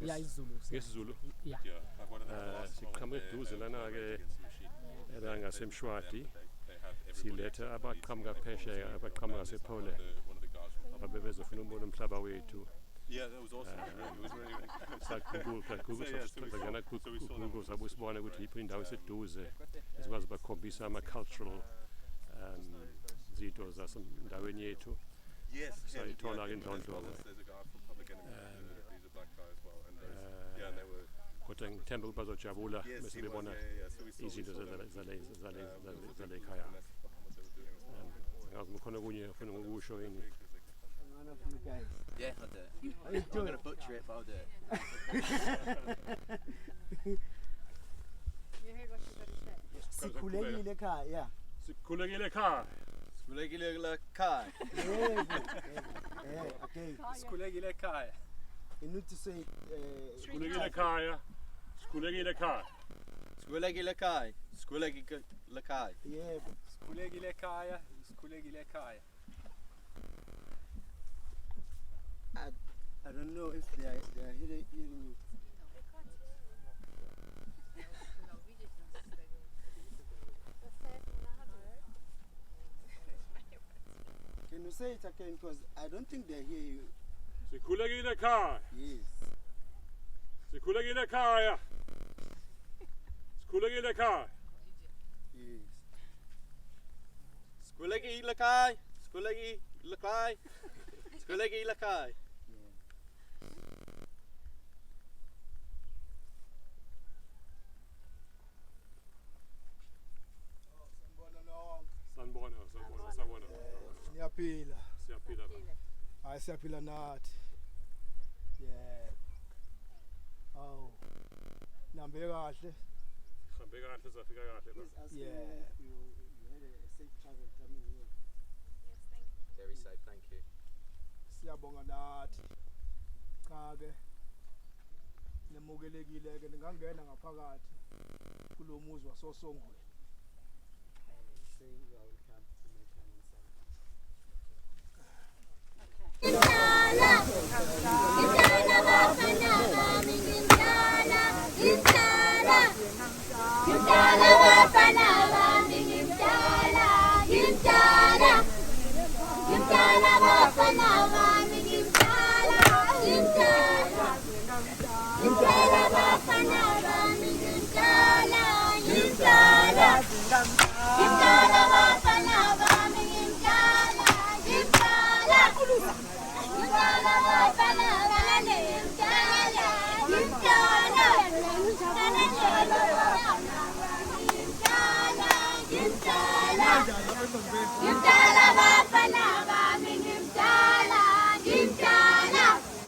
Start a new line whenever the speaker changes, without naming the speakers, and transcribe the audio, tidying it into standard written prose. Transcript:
ngesiZulu siqhamuke eduze lana-ke la ngasemshwati siletha abaqhamuka phesheya abaqhamuka sePoland babe bezofuna ukubona umhlaba wethu.
Yeah, that was awesome. It was really, really
Google sabe usibona ukuthi yiphi indawo eseduze esikwazi bakhombisa ama-cultural zinto zasendaweni yethu.
Yes,
sayithola-ke indlondlo.
There's a guy from Public Enemy, he's a black guy as well, and they were.
Kodwa ngithemba ukuthi bazojabula bese bebona izinto zale Ekhaya. Ngazi kukhona okunye ufuna ukusho yini?
One of you guys.
Yeah, I'll do it. I'm going to butcher it, but I'll do it.
You heard what she got to say.
Sikhulekile ekhaya.
Sikhulekile ekhaya.
Sikhulekile ekhaya.
Okay.
Sikhulekile ekhaya.
You need to say
Sikhulekile ekhaya. Sikhulekile ekhaya.
Sikhulekile ekhaya. Sikhulekile ekhaya.
yeah.
Sikhulekile ekhaya. Sikhulekile ekhaya.
I don't know if they are hearing you.
No, we just don't stay.
Can you say it again? Because I don't think they hear you.
Sikhulekile ekhaya.
Yes.
Sikhulekile ekhaya. Sikhulekile ekhaya.
Yes.
Sikhulekile ekhaya. Sikhulekile ekhaya. Sikhulekile ekhaya.
Sanibona.
Siyaphila.
Siyaphila la.
Hayi siyaphila nathi. Yeah. Oh. Nambe kahle.
Hambe kahle safika kahle la.
Yeah.
Yes, thank you.
Very safe, thank you.
Siyabonga nathi. Cha ke nemukelekile ke ningangena ngaphakathi kulomuzi wasosongweni.
Okay.